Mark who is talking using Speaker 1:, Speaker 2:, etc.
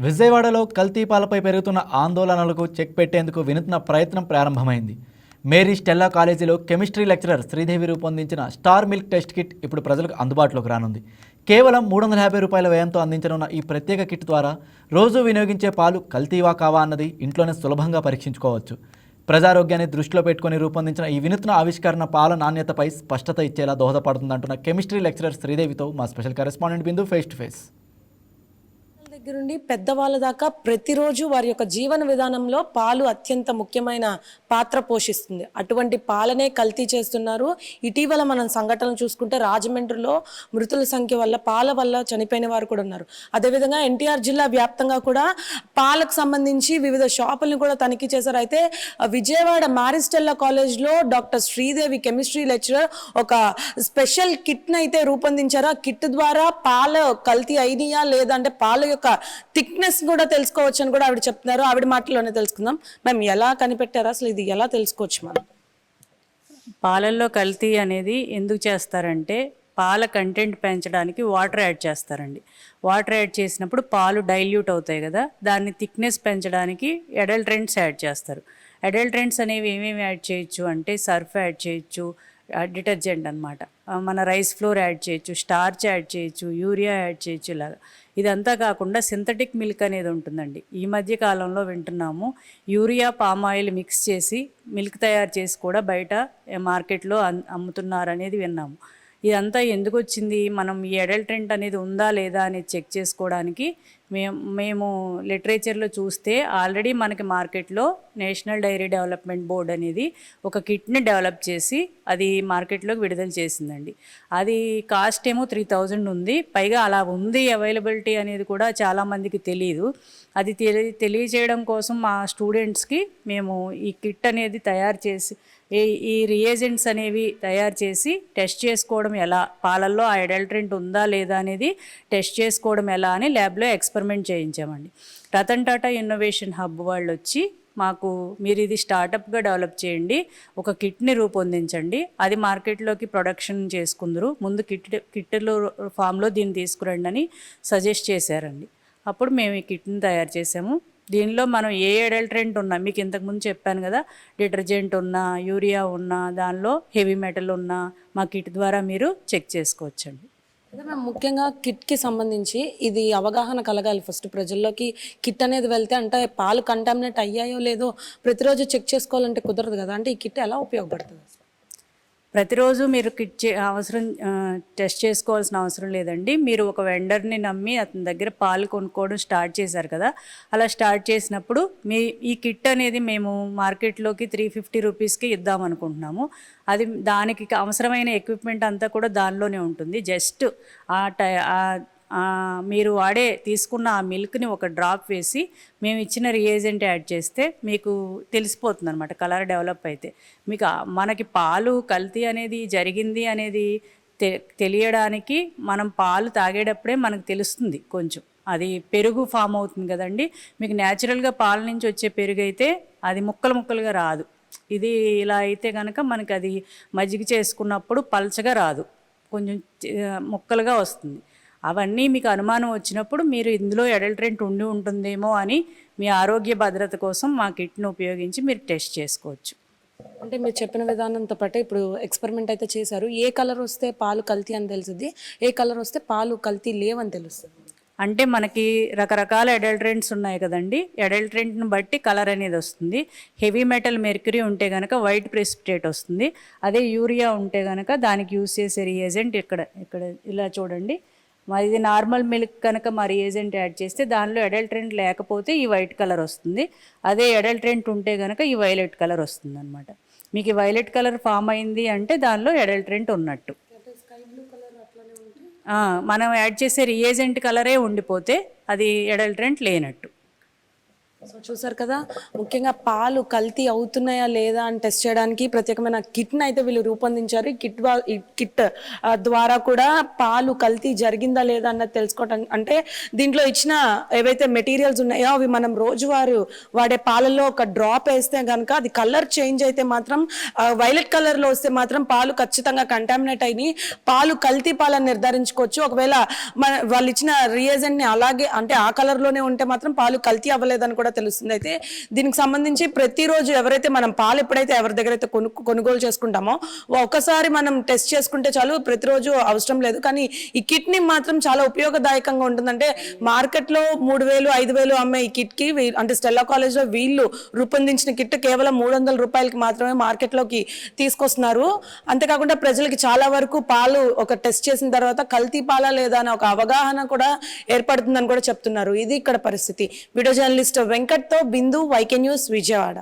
Speaker 1: విజయవాడలో కల్తీ పాలపై పెరుగుతున్న ఆందోళనలకు చెక్ పెట్టేందుకు వినూత్న ప్రయత్నం ప్రారంభమైంది. మేరీ స్టెల్లా కాలేజీలో కెమిస్ట్రీ లెక్చరర్ శ్రీదేవి రూపొందించిన స్టార్ మిల్క్ టెస్ట్ కిట్ ఇప్పుడు ప్రజలకు అందుబాటులోకి రానుంది. కేవలం 350 రూపాయల వ్యయంతో అందించనున్న ఈ ప్రత్యేక కిట్ ద్వారా రోజు వినియోగించే పాలు కల్తీవా కావా అన్నది ఇంట్లోనే సులభంగా పరీక్షించుకోవచ్చు. ప్రజారోగ్యాన్ని దృష్టిలో పెట్టుకుని రూపొందించిన ఈ వినూత్న ఆవిష్కరణ పాల నాణ్యతపై స్పష్టత ఇచ్చేలా దోహదపడుతుందంటున్న కెమిస్ట్రీ లెక్చరర్ శ్రీదేవితో మా special correspondent Bindu face to face.
Speaker 2: దగ్గర నుండి పెద్దవాళ్ళ దాకా ప్రతిరోజు వారి యొక్క జీవన విధానంలో పాలు అత్యంత ముఖ్యమైన పాత్ర పోషిస్తుంది. అటువంటి పాలనే కల్తీ చేస్తున్నారు. ఇటీవల మనం సంఘటనలు చూసుకుంటే రాజమండ్రిలో మృతుల సంఖ్య వల్ల పాల వల్ల చనిపోయిన వారు కూడా ఉన్నారు. అదేవిధంగా ఎన్టీఆర్ జిల్లా వ్యాప్తంగా కూడా పాలకు సంబంధించి వివిధ షాపులను కూడా తనిఖీ చేశారు. అయితే విజయవాడ మేరీ స్టెల్లా కాలేజ్లో డాక్టర్ శ్రీదేవి కెమిస్ట్రీ లెక్చరర్ ఒక స్పెషల్ కిట్ని అయితే రూపొందించారు. ఆ కిట్ ద్వారా పాల కల్తీ అయినాయా లేదా అంటే పాల యొక్క థిక్నెస్ కూడా తెలుసుకోవచ్చు అని కూడా ఆవిడ చెప్తున్నారు. ఆవిడ మాటల్లోనే తెలుసుకుందాం. మేము ఎలా కనిపెట్టారు, అసలు ఇది ఎలా తెలుసుకోవచ్చు? మనం
Speaker 3: పాలల్లో కల్తీ అనేది ఎందుకు చేస్తారంటే పాల కంటెంట్ పెంచడానికి వాటర్ యాడ్ చేస్తారండి. వాటర్ యాడ్ చేసినప్పుడు పాలు డైల్యూట్ అవుతాయి కదా, దాన్ని థిక్నెస్ పెంచడానికి అడల్ట్రెంట్స్ యాడ్ చేస్తారు. అడల్ట్రెంట్స్ అనేవి ఏమేమి యాడ్ చేయొచ్చు అంటే సర్ఫ్ యాడ్ చేయొచ్చు, డిటర్జెంట్ అనమాట, మన రైస్ ఫ్లోర్ యాడ్ చేయొచ్చు, స్టార్చ్ యాడ్ చేయొచ్చు, యూరియా యాడ్ చేయొచ్చు. ఇలాగా ఇదంతా కాకుండా సింథటిక్ మిల్క్ అనేది ఉంటుందండి. ఈ మధ్య కాలంలో వింటున్నాము యూరియా పామ్ ఆయిల్ మిక్స్ చేసి మిల్క్ తయారు చేసి కూడా బయట మార్కెట్లో అమ్ముతున్నారు అనేది విన్నాము. ఇదంతా ఎందుకు వచ్చింది? మనం ఈ అడల్ట్రెంట్ అనేది ఉందా లేదా అనేది చెక్ చేసుకోవడానికి మేము లిటరేచర్లో చూస్తే ఆల్రెడీ మనకి మార్కెట్లో నేషనల్ డైరీ డెవలప్మెంట్ బోర్డ్ అనేది ఒక కిట్ని డెవలప్ చేసి అది మార్కెట్లోకి విడుదల చేసిందండి. అది కాస్ట్ ఏమో 3000 ఉంది. పైగా అలా ఉంది అవైలబిలిటీ అనేది కూడా చాలామందికి తెలియదు. అది తెలియజేయడం కోసం మా స్టూడెంట్స్కి మేము ఈ కిట్ అనేది తయారు చేసి ఈ రియేజెంట్స్ అనేవి తయారు చేసి టెస్ట్ చేసుకోవడం ఎలా, పాలల్లో ఆ అడల్ట్రెంట్ ఉందా లేదా అనేది టెస్ట్ చేసుకోవడం ఎలా అని ల్యాబ్లో ఎక్స్పెరిమెంట్ చేయించామండి. రతన్ టాటా ఇన్నోవేషన్ హబ్ వాళ్ళు వచ్చి మాకు మీరు ఇది స్టార్టప్గా డెవలప్ చేయండి, ఒక కిట్ని రూపొందించండి, అది మార్కెట్లోకి ప్రొడక్షన్ చేసుకుందరు, ముందు కిట్లో ఫామ్లో దీన్ని తీసుకురండి అని సజెస్ట్ చేశారండి. అప్పుడు మేము ఈ కిట్ని తయారు చేసాము. దీనిలో మనం ఏ అడల్ట్రెంట్ ఉన్నా, మీకు ఇంతకుముందు చెప్పాను కదా, డిటర్జెంట్ ఉన్నా, యూరియా ఉన్నా, దానిలో హెవీ మెటల్ ఉన్నా మా కిట్ ద్వారా మీరు చెక్ చేసుకోవచ్చండి.
Speaker 2: అదే మేము ముఖ్యంగా కిట్కి సంబంధించి ఇది అవగాహన కలగాలి. ఫస్ట్ ప్రజల్లోకి కిట్ అనేది వెళ్తే అంటే పాలు కంటామినేట్ అయ్యాయో లేదో ప్రతిరోజు చెక్ చేసుకోవాలంటే కుదరదు కదా, అంటే ఈ కిట్ ఎలా ఉపయోగపడుతుంది?
Speaker 3: ప్రతిరోజు మీరు టెస్ట్ చేసుకోవాల్సిన అవసరం లేదండి. మీరు ఒక వెండర్ని నమ్మి అతని దగ్గర పాలు కొనుక్కోవడం స్టార్ట్ చేశారు కదా, అలా స్టార్ట్ చేసినప్పుడు ఈ కిట్ అనేది మేము మార్కెట్లోకి 350 రూపీస్కి ఇద్దామనుకుంటున్నాము. అది దానికి అవసరమైన ఎక్విప్మెంట్ అంతా కూడా దానిలోనే ఉంటుంది. జస్ట్ మీరు తీసుకున్న ఆ మిల్క్ని ఒక డ్రాప్ వేసి మేము ఇచ్చిన రియేజెంట్ యాడ్ చేస్తే మీకు తెలిసిపోతుంది అనమాట. కలర్ డెవలప్ అయితే మీకు మనకి పాలు కల్తీ అనేది జరిగింది అనేది తెలియడానికి మనం పాలు తాగేటప్పుడే మనకు తెలుస్తుంది. కొంచెం అది పెరుగు ఫామ్ అవుతుంది కదండి, మీకు న్యాచురల్గా పాల నుంచి వచ్చే పెరుగు అయితే అది ముక్కలుగా రాదు. ఇది ఇలా అయితే కనుక మనకి అది మజ్జిగ చేసుకున్నప్పుడు పల్చగా రాదు, కొంచెం ముక్కలుగా వస్తుంది. అవన్నీ మీకు అనుమానం వచ్చినప్పుడు మీరు ఇందులో అడల్ట్రెంట్ ఉంటుందేమో అని మీ ఆరోగ్య భద్రత కోసం మా కిట్ను ఉపయోగించి మీరు టెస్ట్ చేసుకోవచ్చు.
Speaker 2: అంటే మీరు చెప్పిన విధానంతో పాటు ఇప్పుడు ఎక్స్పెరిమెంట్ అయితే చేశారు. ఏ కలర్ వస్తే పాలు కల్తీ అని తెలుస్తుంది, ఏ కలర్ వస్తే పాలు కల్తీ లేవని తెలుస్తుంది?
Speaker 3: అంటే మనకి రకరకాల అడల్ట్రెంట్స్ ఉన్నాయి కదండి, అడల్ట్రెంట్ను బట్టి కలర్ అనేది వస్తుంది. హెవీ మెటల్ మెర్క్యూరీ ఉంటే కనుక వైట్ ప్రెసిపిటేట్ వస్తుంది. అదే యూరియా ఉంటే కనుక దానికి యూజ్ చేసే రియేజెంట్ ఇక్కడ ఇలా చూడండి. ఇది నార్మల్ మిల్క్ కనుక మా రియేజెంట్ యాడ్ చేస్తే దానిలో అడల్ట్రెంట్ లేకపోతే ఈ వైట్ కలర్ వస్తుంది. అదే అడల్ట్రెంట్ ఉంటే కనుక ఈ వైలెట్ కలర్ వస్తుంది అనమాట. మీకు ఈ వైలెట్ కలర్ ఫామ్ అయింది అంటే దానిలో అడల్ట్రెంట్ ఉన్నట్టు. మనం యాడ్ చేసే రియేజెంట్ కలరే ఉండిపోతే అది అడల్ట్రెంట్ లేనట్టు.
Speaker 2: సో చూసారు కదా, ముఖ్యంగా పాలు కల్తీ అవుతున్నాయా లేదా అని టెస్ట్ చేయడానికి ప్రత్యేకమైన కిట్ని అయితే వీళ్ళు రూపొందించారు. ఈ కిట్ ద్వారా కూడా పాలు కల్తీ జరిగిందా లేదా అన్నది తెలుసుకోవటం, అంటే దీంట్లో ఇచ్చిన ఏవైతే మెటీరియల్స్ ఉన్నాయో అవి మనం రోజువారు వాడే పాలల్లో ఒక డ్రాప్ వేస్తే కనుక అది కలర్ చేంజ్ అయితే మాత్రం వైలెట్ కలర్లో వస్తే మాత్రం పాలు ఖచ్చితంగా కంటామినేట్ అయ్యి పాలు కల్తీ పాలని నిర్ధారించుకోవచ్చు. ఒకవేళ వాళ్ళు ఇచ్చిన రియేజెంట్ని అలాగే అంటే ఆ కలర్లోనే ఉంటే మాత్రం పాలు కల్తీ అవ్వలేదని కూడా తెలుస్తుంది. అయితే దీనికి సంబంధించి ప్రతిరోజు ఎవరైతే మనం పాలు ఎప్పుడైతే ఎవరి దగ్గర అయితే కొనుగోలు చేసుకుంటామో ఒకసారి మనం టెస్ట్ చేసుకుంటే చాలు, ప్రతిరోజు అవసరం లేదు. కానీ ఈ కిట్ ని మాత్రం చాలా ఉపయోగదాయకంగా ఉంటుందంటే మార్కెట్లో 3,000 5,000 అమ్మే ఈ కిట్ కి అంటే స్టెల్లా కాలేజ్ లో వీళ్ళు రూపొందించిన కిట్ కేవలం 300 రూపాయలకి మాత్రమే మార్కెట్లోకి తీసుకొస్తున్నారు. అంతేకాకుండా ప్రజలకి చాలా వరకు పాలు ఒక టెస్ట్ చేసిన తర్వాత కల్తీ పాలా లేదా అనే ఒక అవగాహన కూడా ఏర్పడుతుందని కూడా చెప్తున్నారు. ఇది ఇక్కడ పరిస్థితి. వీడియో జర్నలిస్ట్ వెంకట్తో బిందు, వైకే న్యూస్, విజయవాడ.